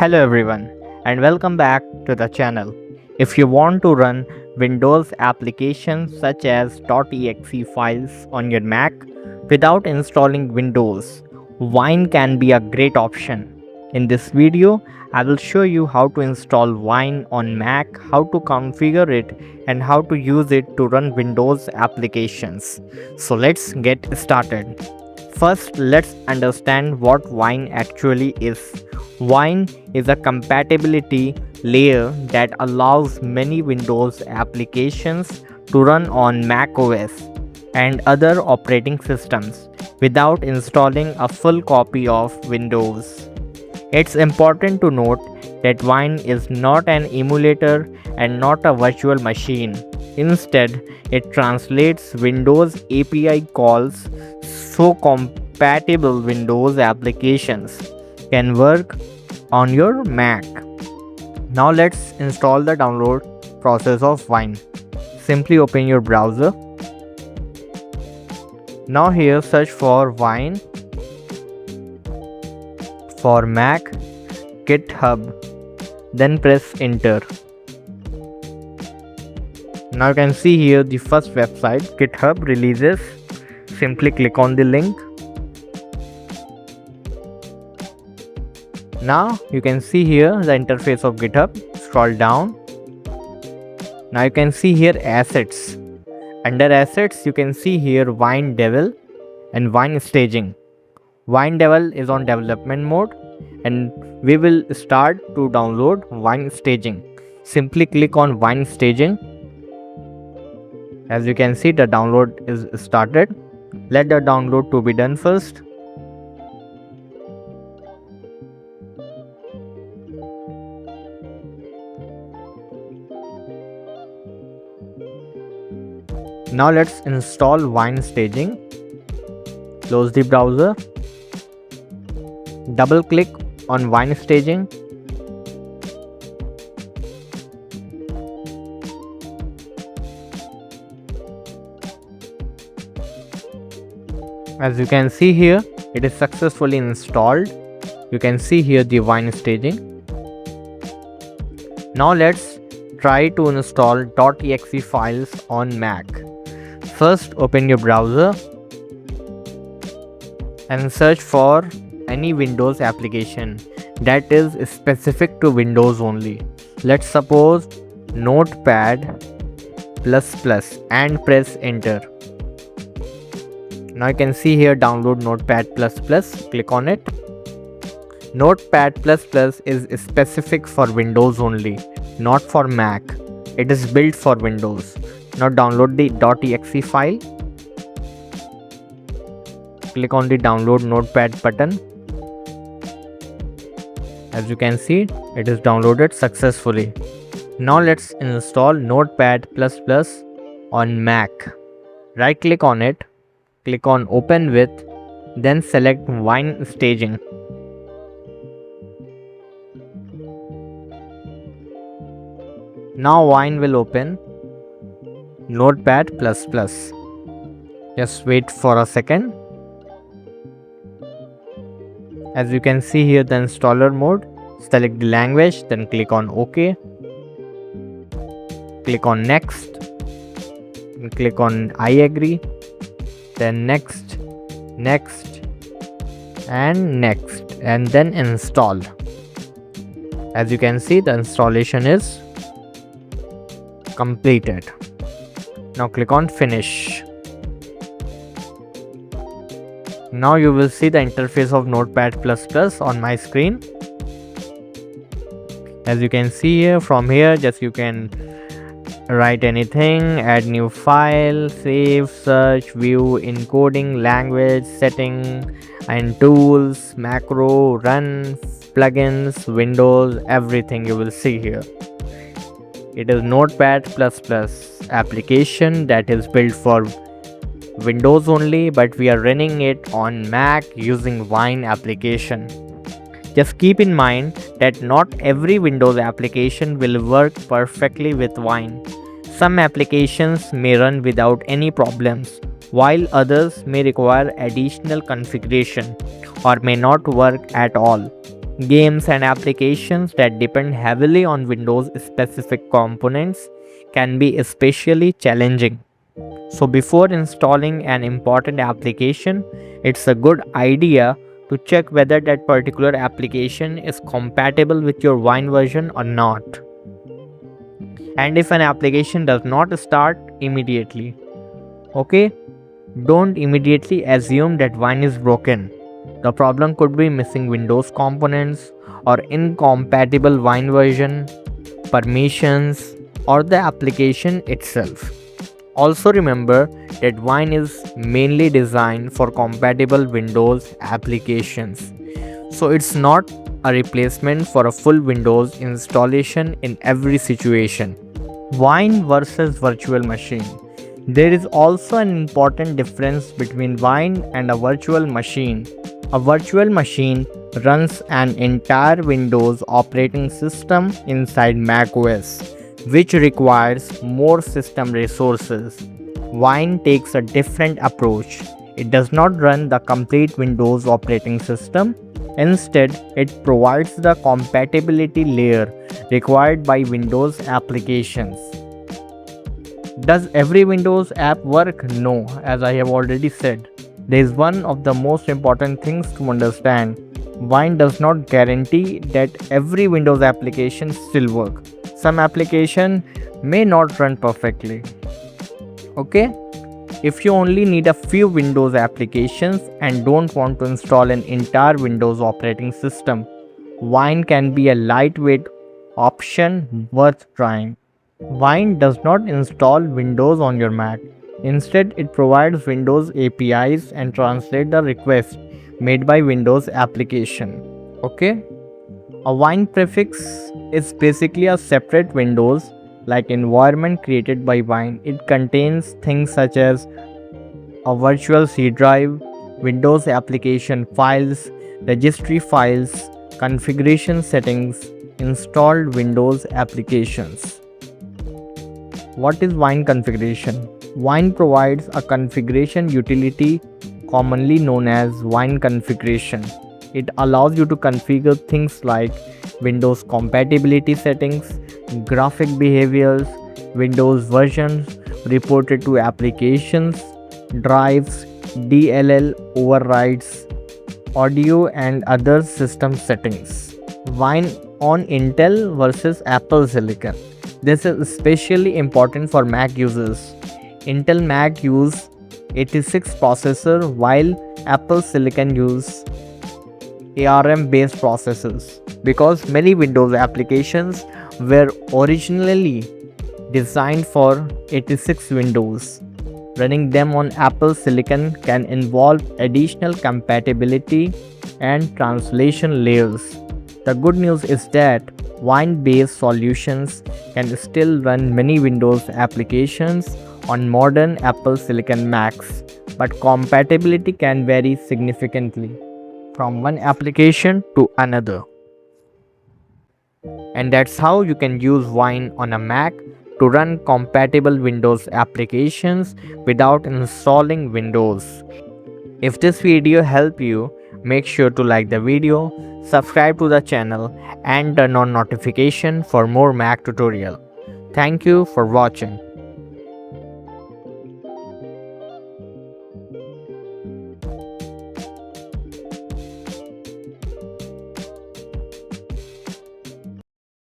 Hello everyone and welcome back to the channel. If you want to run Windows applications such as .exe files on your Mac without installing Windows, Wine can be a great option. In this video, I will show you how to install Wine on Mac, how to configure it and how to use it to run Windows applications. So let's get started. First, let's understand what Wine actually is. Wine is a compatibility layer that allows many Windows applications to run on macOS and other operating systems without installing a full copy of Windows. It's important to note that Wine is not an emulator and not a virtual machine. Instead, it translates Windows API calls so compatible Windows applications can work on your Mac. Now let's install the download process of Wine. Simply open your browser. Now here search for Wine for Mac, GitHub, then press enter. Now you can see here the first website GitHub releases. Simply click on the link. Now you can see here the interface of GitHub. Scroll down. Now you can see here assets. Under assets you can see here Wine Devil and Wine Staging. Wine Devil is on development mode and we will start to download Wine Staging. Simply click on Wine Staging. As you can see, the download is started. Let the download to be done first. Now let's install Wine Staging. Close the browser. Double click on Wine Staging. As you can see here, it is successfully installed. You can see here the Wine Staging. Now let's try to install .exe files on Mac. First, open your browser and search for any Windows application that is specific to Windows only. Let's suppose Notepad++ and press enter. Now you can see here download Notepad++. Click on it. Notepad++ is specific for Windows only, not for Mac. It is built for Windows. Now download the .exe file. Click on the download Notepad button. As you can see, it is downloaded successfully. Now let's install Notepad++ on Mac. Right click on it. Click on open with, then select Wine Staging. Now Wine will open Notepad++. Just wait for a second. As you can see here the installer mode, select the language, then click on OK. Click on next. And click on I agree. Then next, next and next, and then install. As you can see, the installation is completed. Now click on finish. Now you will see the interface of Notepad++ on my screen. As you can see here, from here just you can write anything, add new file, save, search, view, encoding, language, setting and tools, macro, run, plugins, windows, everything you will see here. It is Notepad++ application that is built for Windows only, but we are running it on Mac using Wine application. Just keep in mind that not every Windows application will work perfectly with Wine. Some applications may run without any problems, while others may require additional configuration or may not work at all. Games and applications that depend heavily on Windows specific components can be especially challenging. So, before installing an important application, it's a good idea to check whether that particular application is compatible with your Wine version or not. And if an application does not start immediately, okay, don't immediately assume that Wine is broken. The problem could be missing Windows components or incompatible Wine version, permissions, or the application itself. Also remember that Wine is mainly designed for compatible Windows applications. So it's not a replacement for a full Windows installation in every situation. Wine versus virtual machine. There is also an important difference between Wine and a virtual machine. A virtual machine runs an entire Windows operating system inside macOS, which requires more system resources. Wine takes a different approach. It does not run the complete Windows operating system. Instead, it provides the compatibility layer required by Windows applications. Does every Windows app work? No, as I have already said. There is one of the most important things to understand. Wine does not guarantee that every Windows application still works. Some application may not run perfectly. Okay? If you only need a few Windows applications and don't want to install an entire Windows operating system, Wine can be a lightweight option worth trying. Wine does not install Windows on your Mac. Instead, it provides Windows APIs and translates the request made by Windows application. Okay? A Wine prefix is basically a separate Windows like environment created by Wine. It contains things such as a virtual C drive, Windows application files, registry files, configuration settings, installed Windows applications. What is Wine configuration? Wine provides a configuration utility commonly known as Wine configuration. It allows you to configure things like Windows compatibility settings, graphic behaviors, Windows versions reported to applications, drives, DLL overrides, audio and other system settings. Wine on Intel versus Apple Silicon. This is especially important for Mac users. Intel Mac use 86 processor while Apple Silicon use ARM based processors because many Windows applications were originally designed for 86 Windows. Running them on Apple Silicon can involve additional compatibility and translation layers. The good news is that Wine-based solutions can still run many Windows applications on modern Apple Silicon Macs, but compatibility can vary significantly from one application to another. And that's how you can use Wine on a Mac to run compatible Windows applications without installing Windows. If this video helped you, make sure to like the video, subscribe to the channel and turn on notification for more Mac tutorial. Thank you for watching.